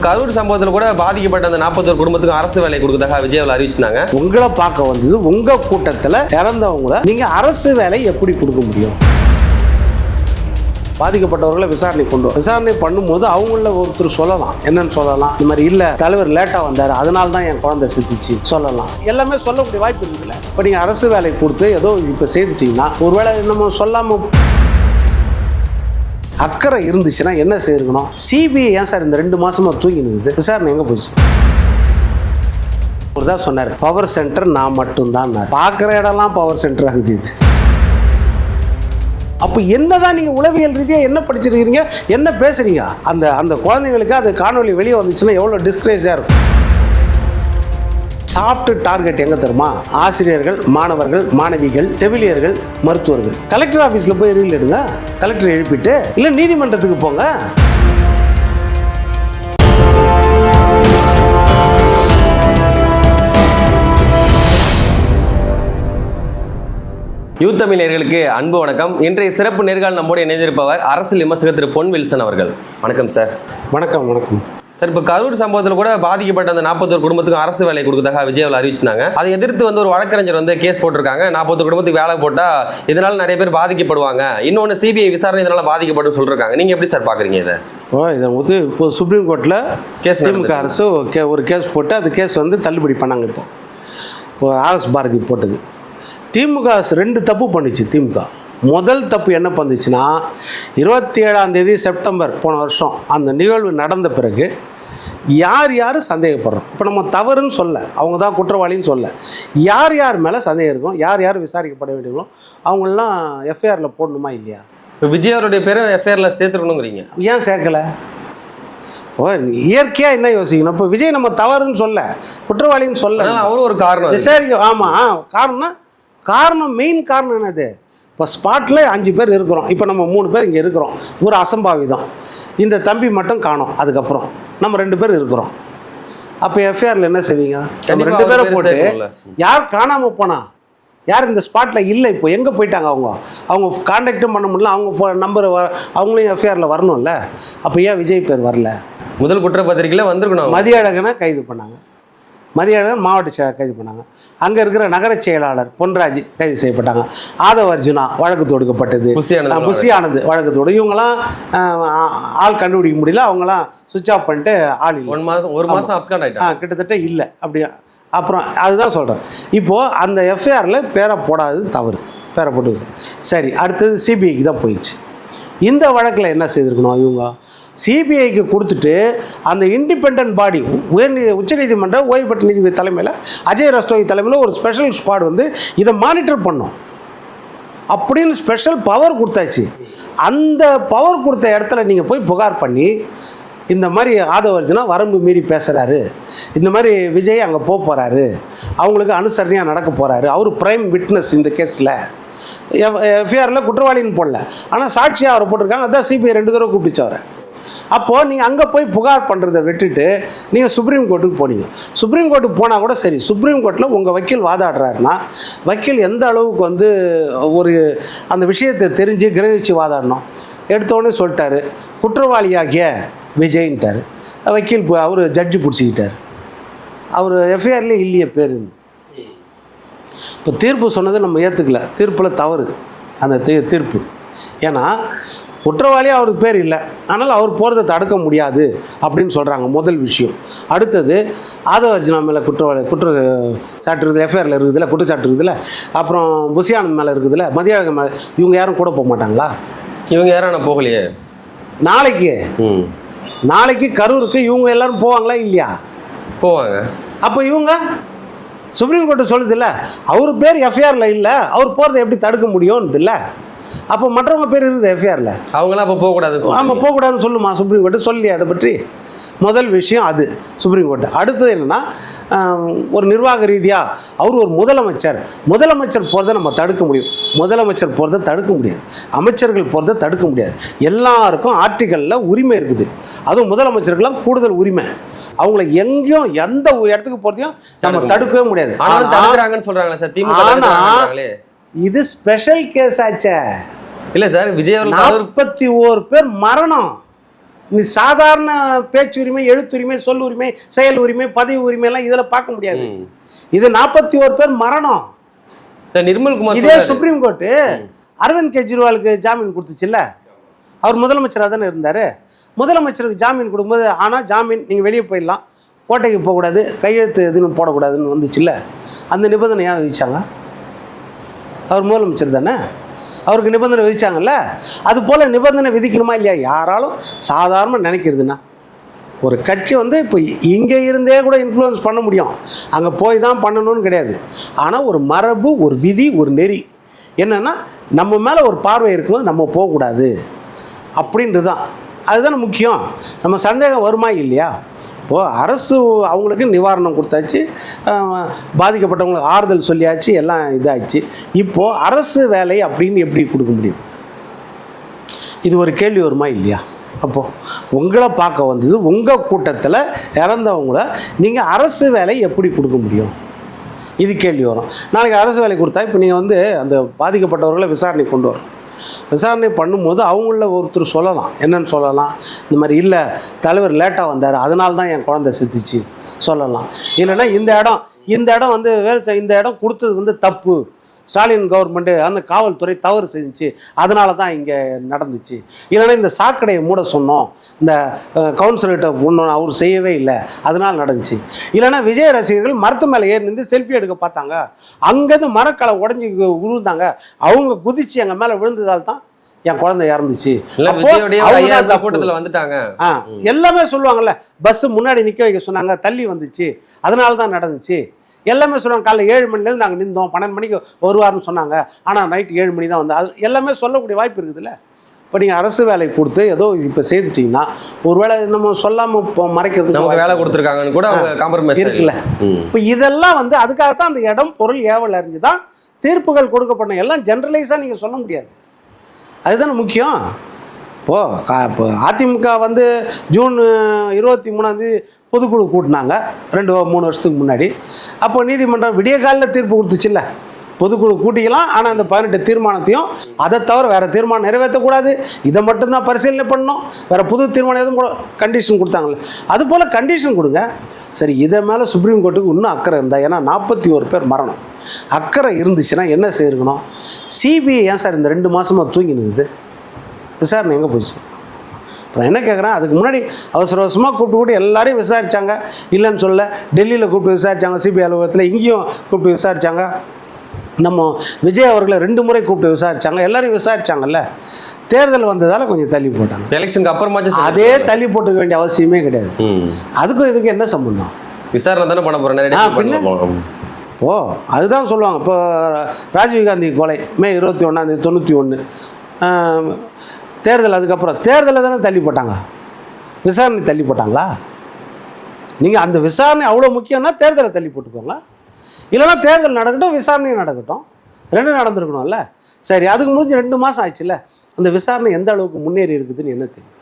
கரூர் சம்பவத்தில் கூட பாதிக்கப்பட்ட அந்த 41 குடும்பத்துக்கு அரசு வேலை கொடுக்கறதாக விஜய் அறிவிச்சிருந்தாங்க. உங்களை பார்க்க வந்தது உங்க கூட்டத்தில் இறந்தவங்கள நீங்க அரசு வேலை எப்படி கொடுக்க முடியும்? பாதிக்கப்பட்டவர்களை விசாரணை விசாரணை பண்ணும்போது அவங்கள ஒருத்தர் சொல்லலாம், என்னன்னு சொல்லலாம், இந்த மாதிரி இல்லை தலைவர் லேட்டாக வந்தார் அதனால தான் என் குழந்தை செத்துச்சு சொல்லலாம். எல்லாமே சொல்லக்கூடிய வாய்ப்பு இருக்குல்ல. இப்போ நீங்கள் அரசு வேலை கொடுத்து ஏதோ இப்போ செய்துட்டீங்கன்னா ஒருவேளை நம்ம சொல்லாமல் அக்கறை இருந்துச்சுன்னா என்ன செய்யணும்? சிபிஐ ஏன் சார் இந்த 2 மாசமா தூங்கி நிற்குது? விசாரணை எங்கே போச்சு? ஒரு தான் சொன்னார், பவர் சென்டர் நான் மட்டும்தான். பார்க்குற இடம்லாம் பவர் சென்டர் ஆகுது. இது அப்போ என்னதான் நீங்கள் உளவியல் ரீதியாக என்ன படிச்சிருக்கீங்க, என்ன பேசுறீங்க? அந்த அந்த குழந்தைங்களுக்கு அது காணொலி வெளியே வந்துச்சுன்னா எவ்வளோ டிஸ்கரேஜாக இருக்கும். சாஃப்ட் டார்கெட் எங்கே தருமா? ஆசிரியர்கள், மாணவர்கள், மாணவிகள், செவிலியர்கள், மருத்துவர்கள். கலெக்டர் ஆஃபீஸில் போய் ரீல் எடுங்க, கலெக்டர் எழுப்பிட்டு, இல்லை நீதிமன்றத்துக்கு போங்க. யூத் தமிழ் நேயர்களுக்கு அன்பு வணக்கம். இன்றைய சிறப்பு நேர்காணல் நம்மோடு இணைந்திருப்பவர் அரசியல் விமர்சகர் திரு பொன் வில்சன் அவர்கள். வணக்கம் சார். வணக்கம். வணக்கம் சார். இப்போ கரூர் சம்பவத்தில் கூட பாதிக்கப்பட்ட அந்த 41 குடும்பத்துக்கு அரசு வேலை கொடுக்கறதாக விஜய் அறிவிச்சிருந்தாங்க. அதை எதிர்த்து ஒரு வழக்கறிஞர் கேஸ் போட்டிருக்காங்க. 40 குடும்பத்துக்கு வேலை போட்டால் இதனால நிறைய பேர் பாதிக்கப்படுவாங்க, இன்னொன்று சிபிஐ விசாரணை இதனால பாதிக்கப்படும் சொல்லிருக்காங்க. நீங்க எப்படி சார் பாக்குறீங்க இதை? இப்போ சுப்ரீம் கோர்ட்டில் கேஸ் திமுக அரசு ஒரு கேஸ் போட்டு அந்த கேஸ் தள்ளுபடி பண்ணாங்க. இப்போ RS பாரதி போட்டது. திமுக அரசு 2 தப்பு பண்ணிச்சு. திமுக முதல் தப்பு என்ன பண்ணுச்சுன்னா, 27 செப்டம்பர் போன வருஷம் அந்த நிகழ்வு நடந்த பிறகு யார் யார் சந்தேகப்படுறோம், இப்போ நம்ம தவறுன்னு சொல்ல, அவங்க தான் குற்றவாளின்னு சொல்ல, யார் யார் மேலே சந்தேகம் இருக்கும், யார் யார் விசாரிக்கப்பட வேண்டியதோ அவங்களெலாம் எஃப்ஐஆரில் போடணுமா இல்லையா? இப்போ விஜய் அவருடைய பேரை எஃப்ஐஆரில் சேர்த்துக்கணுங்கிறீங்க. ஏன் சேர்க்கலை? இயற்கையாக என்ன யோசிக்கணும்? இப்போ விஜய் நம்ம தவறுன்னு சொல்ல, குற்றவாளின்னு சொல்ல, அவரும் ஒரு காரணம் விசாரிக்க. ஆமாம், காரணம் மெயின் காரணம் என்னது? இப்போ ஸ்பாட்டில் 5 பேர் இருக்கிறோம், இப்போ நம்ம 3 பேர் இங்கே இருக்கிறோம். ஒரு அசம்பாவிதம், இந்த தம்பி மட்டும் காணோம், அதுக்கப்புறம் நம்ம 2 பேர் இருக்கிறோம். அப்போ எஃப்ஐஆரில் என்ன செய்வீங்க? நம்ம 2 பேரை போட்டு யார் காணாமல் போனா, யார் இந்த ஸ்பாட்டில் இல்லை, இப்போ எங்கே போயிட்டாங்க, அவங்க கான்டாக்டும் பண்ண முடியல, அவங்க நம்பர் அவங்களையும் எஃப்ஐஆரில் வரணும்ல. அப்போ ஏன் விஜய் பேர் வரல? முதல் குற்றப்பத்திரிக்கையில் வந்திருக்கணும். மதியழகனை கைது பண்ணாங்க, மதியழகன் மாவட்ட கைது பண்ணாங்க. அங்கே இருக்கிற நகர செயலாளர் பொன்ராஜ் கைது செய்யப்பட்டாங்க. ஆதவ அர்ஜுனா வழக்கு தொடுக்கப்பட்டது. புஷி ஆனந்த் வழக்கு தொடு. இவங்களாம் ஆள் கண்டுபிடிக்க முடியல, அவங்களாம் சுவிட்ச் ஆஃப் பண்ணிட்டு ஆள் இல்லை. ஒரு மாதம் அப்ஸ்காண்ட் ஆகிட்டாங்க, கிட்டத்தட்ட இல்லை. அப்படி அப்புறம் அதுதான் சொல்கிறேன். இப்போது அந்த எஃப்ஐஆரில் பேரை போடாதது தவறு, பேரை போட்டு சரி. அடுத்தது சிபிஐக்கு தான் போயிடுச்சு. இந்த வழக்கில் என்ன செய்திருக்கணும்? இவங்க சிபிஐக்கு கொடுத்துட்டு அந்த இண்டிபெண்ட் பாடி உச்சநீதிமன்ற ஓய்வு பெற்ற நீதிபதி தலைமையில் அஜய் ரஸ்தோகி தலைமையில் ஒரு ஸ்பெஷல் ஸ்குவாட் இதை மானிட்டர் பண்ணும் அப்படின்னு ஸ்பெஷல் பவர் கொடுத்தாச்சு. அந்த பவர் கொடுத்த இடத்துல நீங்கள் போய் புகார் பண்ணி, இந்த மாதிரி ஆதவ அர்ஜுனா வரம்பு மீறி பேசுகிறாரு, இந்த மாதிரி விஜய் அங்கே போகிறாரு, அவங்களுக்கு அனுசரணையாக நடக்க போகிறாரு, அவர் பிரைம் விட்னஸ் இந்த கேஸில், எஃப்ஐஆரில் குற்றவாளின்னு போடல, ஆனால் சாட்சியாக அவரை போட்டிருக்காங்க. அதான் சிபிஐ 2 தடவை கூப்பிட்டுச்சு அவரை. அப்போது நீங்கள் அங்கே போய் புகார் பண்ணுறதை விட்டுட்டு நீங்கள் சுப்ரீம் கோர்ட்டுக்கு போனீங்க. சுப்ரீம் கோர்ட்டுக்கு போனால் கூட சரி, சுப்ரீம் கோர்ட்டில் உங்கள் வக்கீல் வாதாடுறாருன்னா வக்கீல் எந்த அளவுக்கு ஒரு அந்த விஷயத்தை தெரிஞ்சு கிரகிச்சு வாதாடணும். எடுத்தோடனே சொல்லிட்டாரு குற்றவாளியாகிய விஜய்ன்ட்டார். வக்கீல் அவர் ஜட்ஜு பிடிச்சிக்கிட்டார். அவர் எஃப்ஐஆர்லேயே இல்லையே பேர். இப்போ தீர்ப்பு சொன்னதை நம்ம ஏற்றுக்கல, தீர்ப்பில் தவறு அந்த தீர்ப்பு. ஏன்னா குற்றவாளி அவருக்கு பேர் இல்லை, ஆனால் அவர் போகிறத தடுக்க முடியாது அப்படின்னு சொல்கிறாங்க முதல் விஷயம். அடுத்தது ஆதவ அர்ஜுனா மேலே குற்ற சாட்டு இருக்குது, எஃப்ஐஆரில் இருக்குதுல்ல, குற்றச்சாட்டு இருக்குதுல்ல, அப்புறம் புஷியானந்த் மேலே இருக்குதுல்ல, மதியழகன் மேலே, இவங்க யாரும் கூட போக மாட்டாங்களா? இவங்க யாரும் நான் போகலையே. நாளைக்கு கரூருக்கு இவங்க எல்லாரும் போவாங்களா இல்லையா? போவாங்க. அப்போ இவங்க சுப்ரீம் கோர்ட்டு சொல்லுதில்ல, அவர் பேர் எஃப்ஐஆரில் இல்லை, அவர் போகிறத எப்படி தடுக்க முடியும்னு இல்லை. அப்போ மற்றவங்க பேர் இருக்குது எஃப்ஐஆரில், அவங்களாம் அப்போ போகக்கூடாது. ஆமாம், போகக்கூடாதுன்னு சொல்லுமா சுப்ரீம் கோர்ட்டு? சொல்லி அதை பற்றி முதல் விஷயம் அது சுப்ரீம் கோர்ட்டு. அடுத்தது என்னென்னா, ஒரு நிர்வாக ரீதியாக அவர் ஒரு முதலமைச்சர் போகிறத நம்ம தடுக்க முடியும், முதலமைச்சர் போகிறத தடுக்க முடியாது, அமைச்சர்கள் போகிறத தடுக்க முடியாது. எல்லாருக்கும் ஆர்டிக்கலில் உரிமை இருக்குது, அதுவும் முதலமைச்சருக்கெல்லாம் கூடுதல் உரிமை. அவங்கள எங்கேயும் எந்த இடத்துக்கு போகிறதையும் நம்ம தடுக்கவே முடியாது. ஆனால் இது ஸ்பெஷல் கேஸ் ஆச்சே. இல்லை சார், விஜய் 41 பேர் மரணம். நீ சாதாரண பேச்சுரிமை, எழுத்துரிமை, சொல்லுரிமை, செயல் உரிமை, பதவி உரிமை எல்லாம் இதுல பார்க்க முடியாது. இது 41 பேர் மரணம். நிர்மல்குமார் இதே சுப்ரீம் கோர்ட்டு அரவிந்த் கெஜ்ரிவாலுக்கு ஜாமீன் கொடுத்துச்சுல்ல, அவர் முதலமைச்சராக தானே இருந்தார். முதலமைச்சருக்கு ஜாமீன் கொடுக்கும்போது ஆனால் ஜாமீன் நீங்கள் வெளியே போயிடலாம், கோட்டைக்கு போகக்கூடாது, கையெழுத்து எதுவும் போடக்கூடாதுன்னு வந்துச்சுல்ல, அந்த நிபந்தனையாக விதிச்சாங்க. அவர் முதலமைச்சர் தானே, அவருக்கு நிபந்தனை விதிச்சாங்கல்ல. அது போல் நிபந்தனை விதிக்கணுமா இல்லையா? யாராலும் சாதாரண நினைக்கிறதுன்னா ஒரு கட்சி வந்து இப்போ இங்கே இருந்தே கூட இன்ஃப்ளூயன்ஸ் பண்ண முடியும், அங்கே போய் தான் பண்ணணும்னு கிடையாது. ஆனால் ஒரு மரபு, ஒரு விதி, ஒரு நெறி என்னென்னா நம்ம மேலே ஒரு பார்வை இருக்கும்போது நம்ம போகக்கூடாது அப்படின்றது தான். அதுதானே முக்கியம். நம்ம சந்தேகம் வருமா இல்லையா? இப்போது அரசு அவங்களுக்கு நிவாரணம் கொடுத்தாச்சு, பாதிக்கப்பட்டவங்களுக்கு ஆறுதல் சொல்லியாச்சு, எல்லாம் இதாகிடுச்சு. இப்போது அரசு வேலை அப்படின்னு எப்படி கொடுக்க முடியும்? இது ஒரு கேள்வி வருமா இல்லையா? அப்போது உங்களை பார்க்க வந்தது, உங்கள் கூட்டத்தில் இறந்தவங்கள நீங்கள் அரசு வேலை எப்படி கொடுக்க முடியும்? இது கேள்வி வரும். நாளைக்கு அரசு வேலை கொடுத்தா இப்போ நீங்கள் வந்து அந்த பாதிக்கப்பட்டவர்களை விசாரணை கொண்டு வரணும். விசாரணை பண்ணும்போது அவங்கள ஒருத்தர் சொல்லலாம், என்னன்னு சொல்லலாம், இந்த மாதிரி இல்லை தலைவர் லேட்டாக வந்தார் அதனால தான் என் குழந்தை செத்துச்சு சொல்லலாம். இல்லைன்னா இந்த இடம் வந்து இந்த இடம் கொடுத்தது வந்து தப்பு, ஸ்டாலின் கவர்மெண்ட்டு அந்த காவல்துறை தவறு செஞ்சுச்சு அதனால தான் இங்கே நடந்துச்சு. இல்லைன்னா இந்த சாக்கடையை மூட சொன்னோம், இந்த கவுன்சிலர்கிட்ட ஒன்றும் அவர் செய்யவே இல்லை அதனால் நடந்துச்சு. இல்லைன்னா விஜய் ரசிகர்கள் மரத்து மேலே ஏறி நின்று செல்ஃபி எடுக்க பார்த்தாங்க, அங்கேருந்து மரக்களை உடஞ்சி விழுந்தாங்க, அவங்க குதிச்சு எங்கள் மேலே விழுந்ததால் தான் என் குழந்தை இறந்துச்சு. வந்துட்டாங்க எல்லாமே சொல்லுவாங்கல்ல, பஸ் முன்னாடி நிற்க வைக்க சொன்னாங்க, தள்ளி வந்துச்சு அதனால தான் நடந்துச்சு எல்லாமே சொல்லுவாங்க. காலைல 7 மணிலேருந்து நாங்கள் நின்றோம், 12 மணிக்கு வருவார்னு சொன்னாங்க, ஆனால் நைட்டு 7 மணி தான் வந்து அது எல்லாமே சொல்லக்கூடிய வாய்ப்பு இருக்குதுல்ல. இப்போ நீங்கள் அரசு வேலை கொடுத்து ஏதோ இப்போ செய்துட்டிங்கன்னா ஒருவேளை நம்ம சொல்லாமல் இப்போ மறைக்கிறதுக்கு வேலை கொடுத்துருக்காங்கன்னு கூட காம்ப்ரமைஸ் இருக்குல்ல. இப்போ இதெல்லாம் வந்து அதுக்காகத்தான் அந்த இடம் பொருள் ஏவல் அறிஞ்சு தான் தீர்ப்புகள் கொடுக்கப்படணும். எல்லாம் ஜென்ரலைஸாக நீங்கள் சொல்ல முடியாது, அதுதானே முக்கியம். இப்போ அதிமுக வந்து ஜூன் 23 பொதுக்குழு கூட்டினாங்க 2-3 வருஷத்துக்கு முன்னாடி. அப்போ நீதிமன்றம் விடிய காலில் தீர்ப்பு கொடுத்துச்சுல்ல, பொதுக்குழு கூட்டிக்கலாம், ஆனால் அந்த 18 தீர்மானத்தையும் அதை தவிர வேறு தீர்மானம் நிறைவேற்றக்கூடாது, இதை மட்டும்தான் பரிசீலனை பண்ணணும், வேறு புது தீர்மானம் எதுவும் கண்டிஷன் கொடுத்தாங்கல்ல, அதுபோல் கண்டிஷன் கொடுங்க. சரி, இதை மேலே சுப்ரீம் கோர்ட்டுக்கு இன்னும் அக்கறை இருந்தால், ஏன்னா 41 பேர் மரணம், அக்கறை இருந்துச்சுன்னா என்ன செய்யணும்? சிபிஐ ஏன் சார் இந்த 2 மாதமாக தூங்கி நிற்குது? விசாரணை எங்கே போச்சு? அப்புறம் என்ன கேட்குறேன், அதுக்கு முன்னாடி அவசர அவசரமாக கூப்பிட்டு எல்லாரையும் விசாரித்தாங்க, இல்லைன்னு சொல்ல டெல்லியில் கூப்பிட்டு விசாரித்தாங்க, சிபிஐ அலுவலகத்தில் இங்கேயும் கூப்பிட்டு விசாரித்தாங்க, நம்ம விஜய் அவர்களை 2 முறை கூப்பிட்டு விசாரித்தாங்க, எல்லாரையும் விசாரித்தாங்கல்ல. தேர்தல் வந்ததால் கொஞ்சம் தள்ளி போட்டாங்க. எலெக்ஷனுக்கு அப்புறமாச்சும் அதே தள்ளி போட்டுக்க வேண்டிய அவசியமே கிடையாது. அதுக்கும் இதுக்கு என்ன சம்பந்தம்? விசாரணை தானே பண்ண போகிறேன். அதுதான் சொல்லுவாங்க. இப்போ ராஜீவ்காந்தி கொலை மே 21 91 தேர்தல், அதுக்கப்புறம் தேர்தலை தானே தள்ளி போட்டாங்க, விசாரணை தள்ளி போட்டாங்களா? நீங்கள் அந்த விசாரணை அவ்வளோ முக்கியம்னா தேர்தலை தள்ளி போட்டுக்கோங்க, இல்லைன்னா தேர்தல் நடக்கட்டும் விசாரணையும் நடக்கட்டும், 2 நடந்துருக்கணும்ல. சரி, அதுக்கு முடிஞ்சு 2 மாதம் ஆயிடுச்சுல்ல, அந்த விசாரணை எந்த அளவுக்கு முன்னேறி இருக்குதுன்னு என்ன தெரியும்?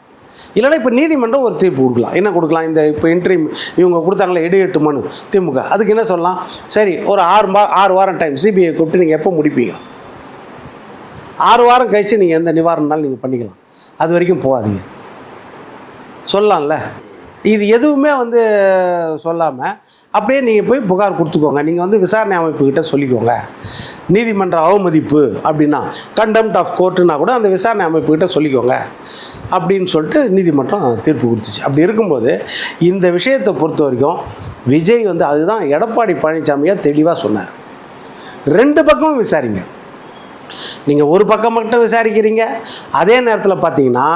இல்லைன்னா இப்போ நீதிமன்றம் ஒரு தீர்ப்பு கொடுக்கலாம். என்ன கொடுக்கலாம்? இந்த இப்போ இன்ட்ரீம் இவங்க கொடுத்தாங்களே இடையெட்டு மனு திமுக, அதுக்கு என்ன சொல்லலாம்? சரி, ஒரு 6 வாரம் டைம் சிபிஐ கூப்பிட்டு நீங்கள் எப்போ முடிப்பீங்க? 6 வாரம் கழிச்சு நீங்கள் எந்த நிவாரணம்னாலும் நீங்கள் பண்ணிக்கலாம், அது வரைக்கும் போகாதீங்க சொல்லலாம்ல. இது எதுவுமே வந்து சொல்லாமல் அப்படியே நீங்கள் போய் புகார் கொடுத்துக்கோங்க. நீங்கள் வந்து விசாரணை அமைப்புக்கிட்ட சொல்லிக்கோங்க, நீதிமன்ற அவமதிப்பு அப்படின்னா கண்டெம்ட் ஆஃப் கோர்ட்டுன்னா கூட அந்த விசாரணை அமைப்புக்கிட்ட சொல்லிக்கோங்க அப்படின்னு சொல்லிட்டு நீதிமன்றம் தீர்ப்பு கொடுத்துச்சு. அப்படி இருக்கும்போது இந்த விஷயத்தை பொறுத்த வரைக்கும் விஜய் வந்து அதுதான் எடப்பாடி பழனிசாமியாக தெளிவாக சொன்னார், 2 பக்கமும் விசாரிங்க. நீங்கள் ஒரு பக்கம் மட்டும் விசாரிக்கிறீங்க, அதே நேரத்தில் பார்த்தீங்கன்னா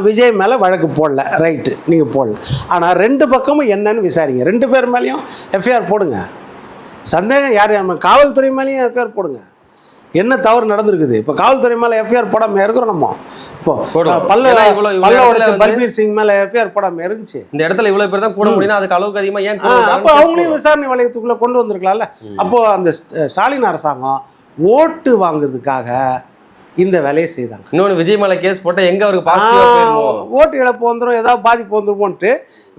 விஜய் மேலே வழக்கு போடல, ரைட்டு, நீங்கள் போடல, ஆனால் 2 பக்கமும் என்னன்னு விசாரிங்க. 2 பேர் மேலேயும் எஃப்ஐஆர் போடுங்க. சந்தேகம் யார் காவல்துறை மேலேயும் எஃப்ஐஆர் போடுங்க. என்ன தவறு நடந்திருக்குது? இப்போ காவல்துறை மேலே எஃப்ஐஆர் போடாமல் இருக்கிறோம். நம்ம இப்போ பல்பீர் சிங் மேலே எஃப்ஐஆர் போடாமல் இருந்துச்சு. இந்த இடத்துல இவ்வளோ பேர் தான் கூட முடியும், அதுக்கு அளவுக்கு அதிகமாக ஏன்? அப்போ அவங்களையும் விசாரணை வளையத்துக்குள்ளே கொண்டு வந்திருக்கலாம்ல. அப்போது அந்த ஸ்டாலின் அரசாங்கம் ஓட்டு வாங்குறதுக்காக இந்த வேலையை செய்தாங்க. இன்னொன்று விஜய் மேலே கேஸ் போட்டால் எங்கே அவருக்கு பாசிட்டிவாக போயிருமோ, ஓட்டு இழப்பு வந்துடும், ஏதாவது பாதிப்பு வந்துருமோன்ட்டு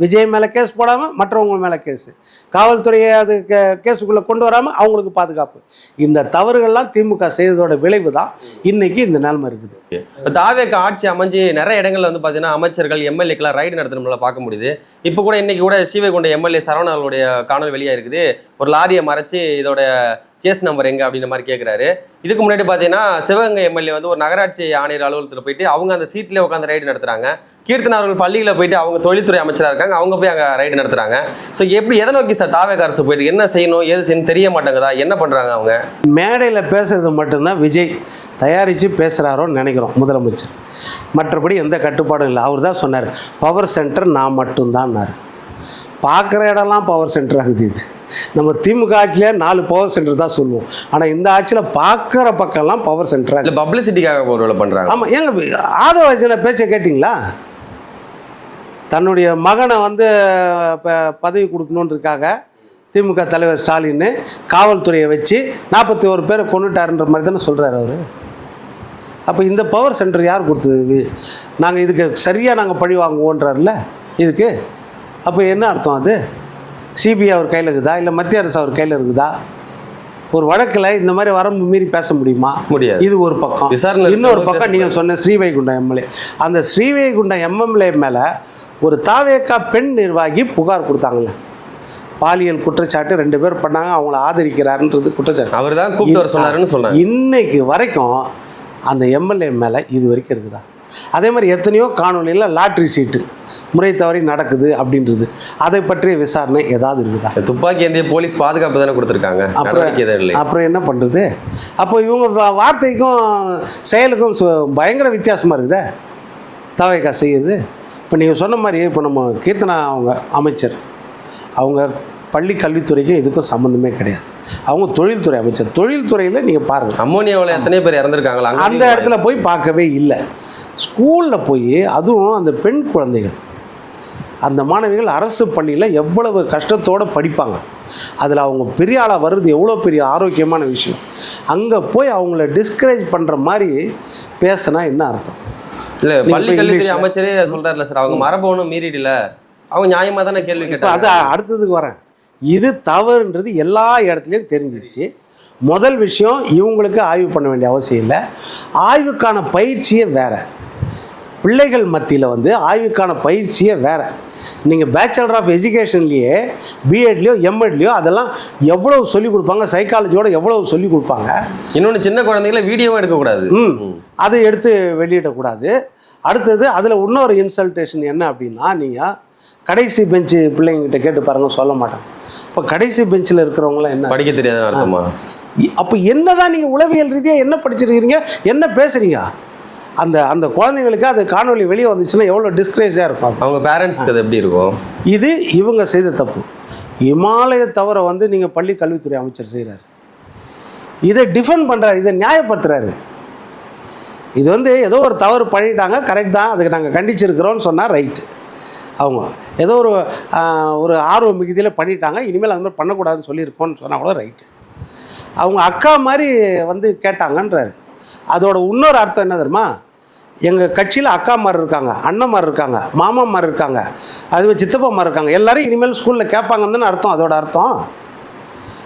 விஜய் மேலே கேஸ் போடாமல் மற்றவங்க மேலே கேஸு, காவல்துறையை அது கேஸுக்குள்ளே கொண்டு வராமல் அவங்களுக்கு பாதுகாப்பு. இந்த தவறுகள்லாம் திமுக செய்ததோட விளைவு தான் இன்னைக்கு இந்த நிலைமை இருக்குது. இப்போ தாவேக்கு ஆட்சி அமைஞ்சு நிறைய இடங்கள்ல வந்து பார்த்தீங்கன்னா அமைச்சர்கள் எம்எல்ஏக்கெல்லாம் ரைடு நடத்தணும்ல பார்க்க முடியுது. இப்போ கூட இன்னைக்கு கூட ஸ்ரீவைகுண்டம் எம்எல்ஏ சரவணனுடைய காணொலி வெளியாக இருக்குது. ஒரு லாரியை மறைச்சு இதோட சேஸ் நம்பர் எங்கே அப்படின்ற மாதிரி கேட்குறாரு. இதுக்கு முன்னாடி பார்த்தீங்கன்னா சிவகங்கை எம்எல்ஏ வந்து ஒரு நகராட்சி ஆணையர் அலுவலகத்தில் போயிட்டு அவங்க அந்த சீட்லேயே உட்காந்து ரைடு நடத்துறாங்க. கீர்த்தனா அவர்கள் பள்ளியில் போயிட்டு அவங்க தொழில்துறை அமைச்சராக இருக்காங்க, அவங்க போய் அங்கே ரைடு நடத்துறாங்க. ஸோ எப்படி எதை நோக்கி சார் தாவேக அரசு போயிட்டு என்ன செய்யணும் ஏது செய்யணும் தெரிய மாட்டேங்குதா, என்ன பண்ணுறாங்க அவங்க? மேடையில் பேசுறது மட்டும்தான் விஜய் தயாரித்து பேசுகிறாரோன்னு நினைக்கிறோம் முதலமைச்சர். மற்றபடி எந்த கட்டுப்பாடும் இல்லை. அவர் தான் சொன்னார் பவர் சென்டர் நான் மட்டும்தான்னார். பார்க்குற இடம்லாம் பவர் சென்டர் ஆகுது. இது நம்ம திமுக ஆட்சியிலே 4 பவர் சென்டர் தான் சொல்லுவோம். ஆனால் இந்த ஆட்சியில் பார்க்குற பக்கம்லாம் பவர் சென்டராக இல்லை பப்ளிசிட்டிக்காக ஒரு வேலை பண்ணுறாங்க. ஆமாம். ஏங்க ஆதவ பேச்சை கேட்டிங்களா? தன்னுடைய மகனை வந்து பதவி கொடுக்கணுன்றதுக்காக திமுக தலைவர் ஸ்டாலின் காவல்துறையை வச்சு 41 பேரை கொண்டுட்டாருன்ற மாதிரி தானே சொல்கிறார் அவர். அப்போ இந்த பவர் சென்டர் யார் கொடுத்தது? நாங்கள் இதுக்கு சரியாக நாங்கள் பழி வாங்குவோன்றார்ல இதுக்கு. அப்போ என்ன அர்த்தம்? அது சிபிஐ அவர் கையில் இருக்குதா, இல்லை மத்திய அரசு அவர் கையில் இருக்குதா? ஒரு வழக்கில் இந்த மாதிரி வரம்பு மீறி பேச முடியுமா? முடியாது. இது ஒரு பக்கம். இன்னொரு பக்கம் நீங்கள் சொன்ன ஸ்ரீவைகுண்டம் எம்எல்ஏ, அந்த ஸ்ரீவைகுண்டம் எம்எல்ஏ மேலே ஒரு தாவேக்கா பெண் நிர்வாகி புகார் கொடுத்தாங்கல்ல, பாலியல் குற்றச்சாட்டு 2 பேர் பண்ணாங்க, அவங்கள ஆதரிக்கிறாருன்றது குற்றச்சாட்டு. அவர் தான் கூப்பிட்டு வர சொன்னாருன்னு சொன்னாங்க. இன்னைக்கு வரைக்கும் அந்த எம்எல்ஏ மேலே இது வரைக்கும் இருக்குதா? அதே மாதிரி எத்தனையோ காணொலியில் லாட்ரி சீட்டு முறை தவறி நடக்குது அப்படின்றது, அதை பற்றிய விசாரணை ஏதாவது இருக்குதா? துப்பாக்கி ஏந்திய போலீஸ் பாதுகாப்பு தானே கொடுத்துருக்காங்க. அப்புறம் என்ன பண்ணுறது? அப்போ இவங்க வார்த்தைக்கும் செயலுக்கும் பயங்கர வித்தியாசமாக இருக்குதே தாவேக்கா செய்யுது. இப்போ நீங்கள் சொன்ன மாதிரி இப்போ நம்ம கீர்த்தனா அவங்க அமைச்சர், அவங்க பள்ளி கல்வித்துறைக்கும் இதுக்கும் சம்மந்தமே கிடையாது. அவங்க தொழில்துறை அமைச்சர். தொழில்துறையில் நீங்கள் பாருங்கள், அம்மோனியாவில் எத்தனை பேர் இறந்துருக்காங்களா? அந்த இடத்துல போய் பார்க்கவே இல்லை. ஸ்கூலில் போய் அதுவும் அந்த பெண் குழந்தைகள், அந்த மாணவிகள் அரசு பள்ளியில் எவ்வளவு கஷ்டத்தோடு படிப்பாங்க. அதில் அவங்க பெரிய ஆளாக வர்றது எவ்வளோ பெரிய ஆரோக்கியமான விஷயம். அங்கே போய் அவங்கள டிஸ்கரேஜ் பண்ணுற மாதிரி பேசினா என்ன அர்த்தம்? இல்லை பள்ளி கல்வித்துறை அமைச்சரே சொல்கிறார்ல சார், அவங்க மரபு மீறிடல, அவங்க நியாயமாக தானே கேள்வி கேட்டாங்க. அது அடுத்ததுக்கு வரேன். இது தவறுன்றது எல்லா இடத்துலையும் தெரிஞ்சிச்சு. முதல் விஷயம், இவங்களுக்கு ஆய்வு பண்ண வேண்டிய அவசியம் இல்லை. ஆய்வுக்கான பயிற்சியே வேறு. பிள்ளைகள் மத்தியில் வந்து ஆய்வுக்கான பயிற்சியே வேறு. நீங்கள் பேச்சுலர் ஆஃப் எஜுகேஷன்லேயே பிஎட்லேயோ எம்எட்லேயோ அதெல்லாம் எவ்வளவு சொல்லிக் கொடுப்பாங்க, சைக்காலஜியோட எவ்வளவு சொல்லிக் கொடுப்பாங்க. இன்னொன்று சின்ன குழந்தைங்கள வீடியோவும் எடுக்கக்கூடாது, அதை எடுத்து வெளியிடக்கூடாது. அடுத்தது அதில் இன்னொரு இன்சல்டேஷன் என்ன அப்படின்னா, நீங்கள் கடைசி பெஞ்சு பிள்ளைங்கிட்ட கேட்டு பாருங்க, சொல்ல மாட்டாங்க. இப்போ கடைசி பெஞ்சில் இருக்கிறவங்களாம் என்ன படிக்க தெரியாதுன்னு அர்த்தமா? அப்போ என்னதான் நீங்கள் உளவியல் ரீதியாக என்ன படிச்சிருக்கீங்க, என்ன பேசுகிறீங்க? அந்த அந்த குழந்தைங்களுக்கு அது காணொலி வெளியே வந்துச்சுன்னா எவ்வளோ டிஸ்கரேஜாக இருக்கும். அவங்க பேரண்ட்ஸ்க்கு அது எப்படி இருக்கும்? இது இவங்க செய்த தப்பு. இமாலய தவிர வந்து நீங்கள் பள்ளி கல்வித்துறை அமைச்சர் செய்கிறாரு, இதை டிஃபெண்ட் பண்ணுறாரு, இதை நியாயப்படுத்துறாரு. இது வந்து ஏதோ ஒரு தவறு பண்ணிட்டாங்க, கரெக்ட் தான், அதுக்கு நாங்கள் கண்டிச்சிருக்கிறோன்னு சொன்னால் ரைட்டு. அவங்க ஏதோ ஒரு ஆர்வ மிகுதியில் பண்ணிட்டாங்க, இனிமேல் அந்த மாதிரி பண்ணக்கூடாதுன்னு சொல்லியிருக்கோன்னு சொன்னால் கூட ரைட்டு. அவங்க அக்கா மாதிரி வந்து கேட்டாங்கன்றாரு. அதோட இன்னொரு அர்த்தம் என்ன தெரியுமா? எங்கள் கட்சியில் அக்கா மாதிரி இருக்காங்க, அண்ணன் மாதிரி இருக்காங்க, மாமா மாதிரி இருக்காங்க, அதுவே சித்தப்பா மாதிரி இருக்காங்க, எல்லோரும் இனிமேல் ஸ்கூலில் கேட்பாங்கன்னு அர்த்தம். அதோட அர்த்தம்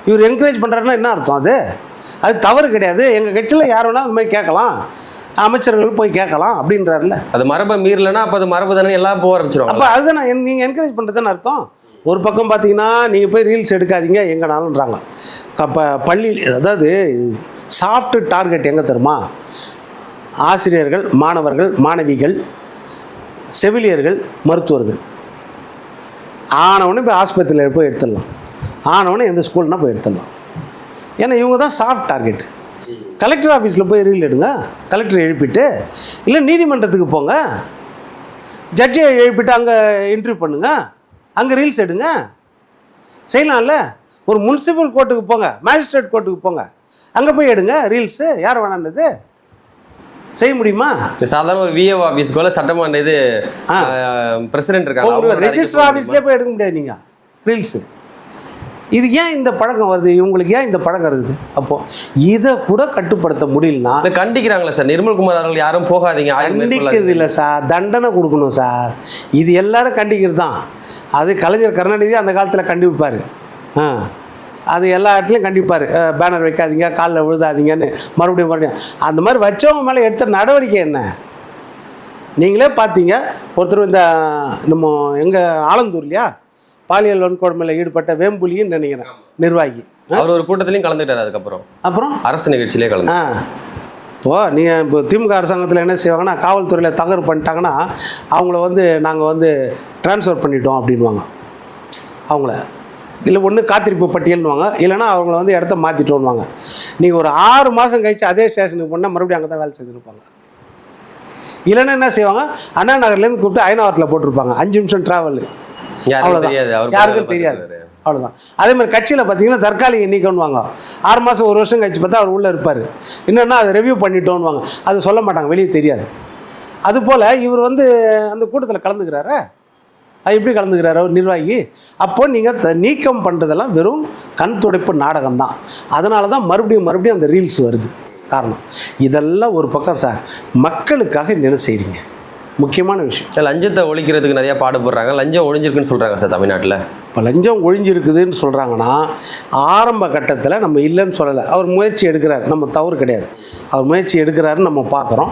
இவர் என்கரேஜ் பண்ணுறாருன்னா என்ன அர்த்தம்? அது தவறு கிடையாது. எங்கள் கட்சியில் யார் வேணால் அந்த மாதிரி கேட்கலாம், அமைச்சர்கள் போய் கேட்கலாம் அப்படின்றாருல. அது மரபை மீறலைன்னா அப்போ அது மரபு தானே, எல்லாம் போக ஆரம்பிச்சிடும். அப்போ அதுதான் நீங்கள் என்கரேஜ் பண்ணுறதுன்னு அர்த்தம். ஒரு பக்கம் பார்த்தீங்கன்னா நீங்கள் போய் ரீல்ஸ் எடுக்காதீங்க எங்கனாலும்ன்றாங்க. அப்போ பள்ளி, அதாவது சாஃப்ட் டார்கெட் எங்கே தருமா? ஆசிரியர்கள், மாணவர்கள், மாணவிகள், செவிலியர்கள், மருத்துவர்கள். ஆனவொடனே போய் ஆஸ்பத்திரியில் போய் எடுத்துடலாம், ஆனவொடனே எந்த ஸ்கூல்னால் போய் எடுத்துடலாம். ஏன்னா இவங்க தான் சாஃப்ட் டார்கெட். கலெக்டர் ஆஃபீஸில் போய் ரீல் எடுங்க, கலெக்டரை எழுப்பிட்டு, இல்லை நீதிமன்றத்துக்கு போங்க, ஜட்ஜை எழுப்பிட்டு அங்கே இன்டர்வியூ பண்ணுங்க, அங்கே ரீல்ஸ் எடுங்க, செய்யலாம்ல. ஒரு முனிசிபல் கோர்ட்டுக்கு போங்க, மேஜிஸ்ட்ரேட் கோர்ட்டுக்கு போங்க, அங்கே போய் எடுங்க ரீல்ஸு. யார் வேணான்னது? செய்ய முடியுமா? சாதாரண ஒரு விஏஓ ஆஃபீஸ்க்கு சட்டமன்ற இது பிரசிடென்ட் இருக்காங்க, ரெஜிஸ்டர் ஆஃபீஸ்லேயே போய் எடுக்க முடியாது நீங்கள் ரீல்ஸு. இது ஏன் இந்த பழக்கம் வருது, இவங்களுக்கு ஏன் இந்த பழக்கம் இருக்குது? அப்போது இதை கூட கட்டுப்படுத்த முடியலன்னா கண்டிக்கிறாங்களா சார் நிர்மல்குமார் அவர்கள்? யாரும் போகாதீங்க, கண்டிக்கிறது இல்லை சார், தண்டனை கொடுக்கணும் சார். இது எல்லாரும் கண்டிக்கிறது தான். அது கலைஞர் கருணாநிதி அந்த காலத்தில் கண்டிப்பார். அது எல்லா இடத்துலையும் கண்டிப்பார். பேனர் வைக்காதீங்க, காலில் விழுதாதீங்கன்னு மறுபடியும் அந்த மாதிரி வச்சவங்க மேலே எடுத்த நடவடிக்கை என்ன? நீங்களே பார்த்தீங்க, ஒருத்தர் இந்த நம்ம எங்கள் ஆலந்தூர்லையா பாலியல் வன்கொடுமையில் ஈடுபட்ட வேம்புலின்னு நினைக்கிறேன் நிர்வாகி, அவர் ஒரு கூட்டத்திலையும் கலந்துட்டார். அதுக்கப்புறம் அப்புறம் அரசு நிகழ்ச்சியிலே கலந்து இப்போது நீங்கள் இப்போ திமுக அரசாங்கத்தில் என்ன செய்வாங்கன்னா, காவல்துறையில் தகவல் பண்ணிட்டாங்கன்னா அவங்கள வந்து நாங்கள் வந்து ட்ரான்ஸ்ஃபர் பண்ணிட்டோம் அப்படின்வாங்க. அவங்கள இல்லை ஒன்று காத்திருப்பு பட்டியல்னுவாங்க, இல்லைனா அவங்கள வந்து இடத்த மாற்றிட்டோன்னுவாங்க. நீங்கள் ஒரு 6 மாதம் கழித்து அதே ஸ்டேஷனுக்கு போனால் மறுபடியும் அங்கே தான் வேலை செய்துருப்பாங்க. இல்லைன்னா என்ன செய்வாங்க, அண்ணா நகர்லேருந்து கூப்பிட்டு ஐநாவரத்தில் போட்டிருப்பாங்க, 5 நிமிஷம் ட்ராவல். அவ்வளோதான், யாருக்கும் தெரியாது. அவ்வளோதான். அதே மாதிரி கட்சியில் பார்த்தீங்கன்னா தற்காலிக நீக்கணுவாங்க. 6 மாதம் 1 வருஷம் கழிச்சு பார்த்தா அவர் உள்ளே இருப்பார். என்னென்னா அதை ரிவ்யூ பண்ணிட்டோன்னுவாங்க, அது சொல்ல மாட்டாங்க, வெளியே தெரியாது. அதுபோல் இவர் வந்து அந்த கூட்டத்தில் கலந்துக்கிறாரா? அது எப்படி கலந்துக்கிறார் அவர் நிர்வாகி? அப்போ நீங்கள் நீக்கம் பண்ணுறதெல்லாம் வெறும் கண் துடைப்பு நாடகம் தான். அதனால தான் மறுபடியும் அந்த ரீல்ஸ் வருது. காரணம் இதெல்லாம் ஒரு பக்கம் சார், மக்களுக்காக என்ன செய்கிறீங்க? முக்கியமான விஷயம். லஞ்சத்தை ஒழிக்கிறதுக்கு நிறையா பாடுபடுறாங்க. லஞ்சம் ஒழிஞ்சிருக்குன்னு சொல்கிறாங்க சார் தமிழ்நாட்டில். இப்போ லஞ்சம் ஒழிஞ்சிருக்குதுன்னு சொல்கிறாங்கன்னா ஆரம்ப கட்டத்தில் நம்ம இல்லைன்னு சொல்லலை, அவர் முயற்சி எடுக்கிறார், நம்ம தவறு கிடையாது, அவர் முயற்சி எடுக்கிறாருன்னு நம்ம பார்க்குறோம்.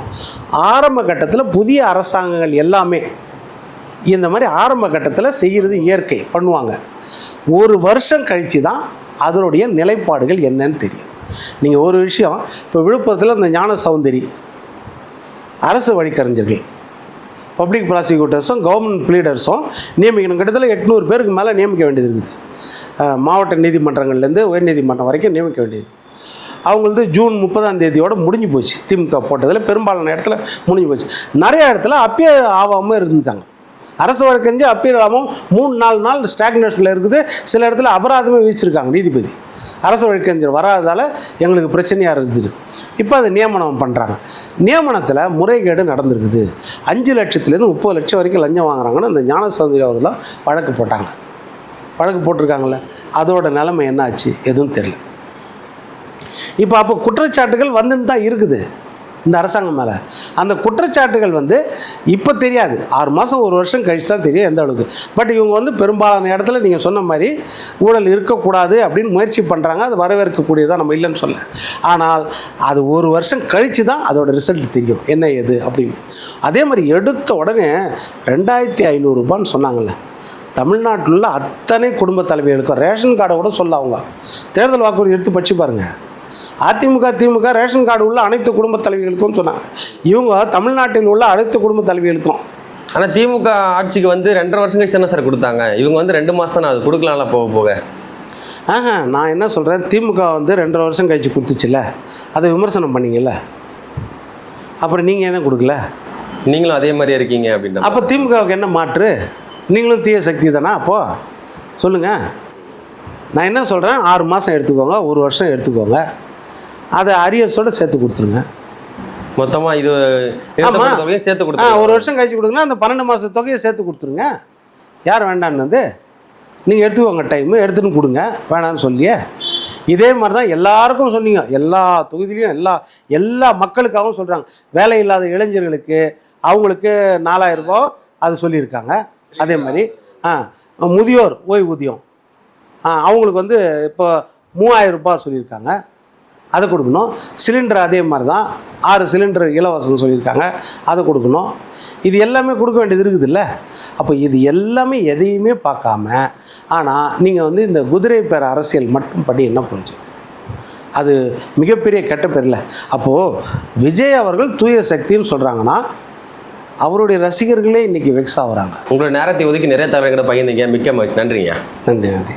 ஆரம்ப கட்டத்தில் புதிய அரசாங்கங்கள் எல்லாமே இந்த மாதிரி ஆரம்ப கட்டத்தில் செய்கிறது இயற்கை பண்ணுவாங்க. 1 வருஷம் கழித்து தான் அதனுடைய நிலைப்பாடுகள் என்னன்னு தெரியும். நீங்கள் ஒரு விஷயம், இப்போ விழுப்புரத்தில் இந்த ஞான சௌந்தரி அரசு வழக்கறிஞர்கள் பப்ளிக் ப்ராசிக்யூட்டர்ஸும் கவர்மெண்ட் ப்ளீடர்ஸும் நியமிக்கணும். கிட்டத்தட்ட 800 பேருக்கு மேலே நியமிக்க வேண்டியது இருக்குது. மாவட்ட நீதிமன்றங்கள்லேருந்து உயர்நீதிமன்றம் வரைக்கும் நியமிக்க வேண்டியது. அவங்களது ஜூன் 30ஆம் தேதியோடு முடிஞ்சு போச்சு. திமுக போட்டதில் பெரும்பாலான இடத்துல முடிஞ்சு போச்சு. நிறைய இடத்துல அப்பியர் ஆகாமல் இருந்தாங்க. அரசு வழக்கறிஞர் அப்பியர் ஆகாமல் 3-4 நாள் ஸ்டாக்னேஷனில் இருக்குது. சில இடத்துல அபராதமே விதிச்சிருக்காங்க நீதிபதி. அரசு வழக்கறிஞர் வராததால் எங்களுக்கு பிரச்சனையாக இருக்குது. இப்போ அதை நியமனம் பண்ணுறாங்க. நியமனத்தில் முறைகேடு நடந்திருக்குது. 5 லட்சத்துலேருந்து 30 லட்சம் வரைக்கும் லஞ்சம் வாங்குறாங்கன்னு அந்த ஞான சௌந்தரி அவர்கள் தான் வழக்கு போட்டாங்க. வழக்கு போட்டிருக்காங்களே, அதோட நிலைமை என்ன ஆச்சு எதுவும் தெரியல. இப்போ அப்போ குற்றச்சாட்டுகள் வந்துன்னு தான் இருக்குது இந்த அரசாங்கம் மேலே. அந்த குற்றச்சாட்டுகள் வந்து இப்போ தெரியாது, 6 மாதம் 1 வருஷம் கழிச்சு தான் தெரியும் எந்த அளவுக்கு. பட் இவங்க வந்து பெரும்பாலான இடத்துல நீங்கள் சொன்ன மாதிரி ஊழல் இருக்கக்கூடாது அப்படின்னு முயற்சி பண்ணுறாங்க. அது வரவேற்கக்கூடியதான், நம்ம இல்லைன்னு சொல்ல. ஆனால் அது 1 வருஷம் கழித்து தான் அதோட ரிசல்ட் தெரியும் என்ன ஏது அப்படின்னு. அதே மாதிரி எடுத்த உடனே 2500 ரூபான்னு சொன்னாங்கல்ல, தமிழ்நாட்டில் உள்ள அத்தனை குடும்ப தலைவிகளுக்கும் ரேஷன் கார்டை கூட சொல்ல. அவங்க தேர்தல் வாக்குறுதி எடுத்து படிச்சு பாருங்கள். அதிமுக திமுக ரேஷன் கார்டு உள்ள அனைத்து குடும்ப தலைவிகளுக்கும் சொன்னாங்க. இவங்க தமிழ்நாட்டில் உள்ள அனைத்து குடும்ப தலைவிகளுக்கும். ஆனால் திமுக ஆட்சிக்கு வந்து 2.5 வருஷம் கழிச்சு தானே சார் கொடுத்தாங்க. இவங்க வந்து 2 மாதம் தானே, அது கொடுக்கலாம்ல போக போக. நான் என்ன சொல்கிறேன், திமுக வந்து 2.5 வருஷம் கழிச்சு கொடுத்துச்சுல்ல, அதை விமர்சனம் பண்ணீங்கல்ல, அப்புறம் நீங்கள் என்ன கொடுக்கல? நீங்களும் அதே மாதிரியே இருக்கீங்க அப்படின்னா அப்போ திமுகவுக்கு என்ன மாற்று? நீங்களும் தீய சக்தி தானே? அப்போது சொல்லுங்கள். நான் என்ன சொல்கிறேன், 6 மாதம் எடுத்துக்கோங்க, 1 வருஷம் எடுத்துக்கோங்க, அதை அரியர்ஸோடு சேர்த்து கொடுத்துருங்க. மொத்தமாக இது சேர்த்து கொடுத்து 1 வருஷம் கழிச்சு கொடுங்கன்னா அந்த 12 மாத தொகையை சேர்த்து கொடுத்துருங்க. யார் வேண்டான்னு நீங்கள் எடுத்துக்கோங்க, டைமு எடுத்துன்னு கொடுங்க, வேணான்னு சொல்லியே. இதே மாதிரி தான் எல்லாருக்கும் சொன்னீங்க, எல்லா தொகுதியிலையும் எல்லா மக்களுக்காகவும் சொல்கிறாங்க. வேலை இல்லாத இளைஞர்களுக்கு அவங்களுக்கு 4000 ரூபா அது சொல்லியிருக்காங்க. அதே மாதிரி முதியோர் ஓய்வூதியம் அவங்களுக்கு வந்து இப்போ 3000 ரூபாய் சொல்லியிருக்காங்க, அதை கொடுக்கணும். சிலிண்டர் அதே மாதிரி தான் 6 சிலிண்டர் இலவசம் சொல்லியிருக்காங்க, அதை கொடுக்கணும். இது எல்லாமே கொடுக்க வேண்டியது இருக்குது இல்லை? அப்போ இது எல்லாமே எதையுமே பார்க்காம, ஆனால் நீங்கள் வந்து இந்த குதிரை பேர அரசியல் மட்டும் பண்ணி என்ன போச்சு? அது மிகப்பெரிய கெட்ட பேரில். அப்போது விஜய் அவர்கள் தூய சக்தின்னு சொல்கிறாங்கன்னா அவருடைய ரசிகர்களே இன்றைக்கி வெக்ஸ் ஆகுறாங்க. உங்களோட நேரத்தை ஒதுக்கி நிறைய தகவல்களை பகிர்ந்தீங்க. மிக்க மகிழ்ச்சி. நன்றிங்க. நன்றி.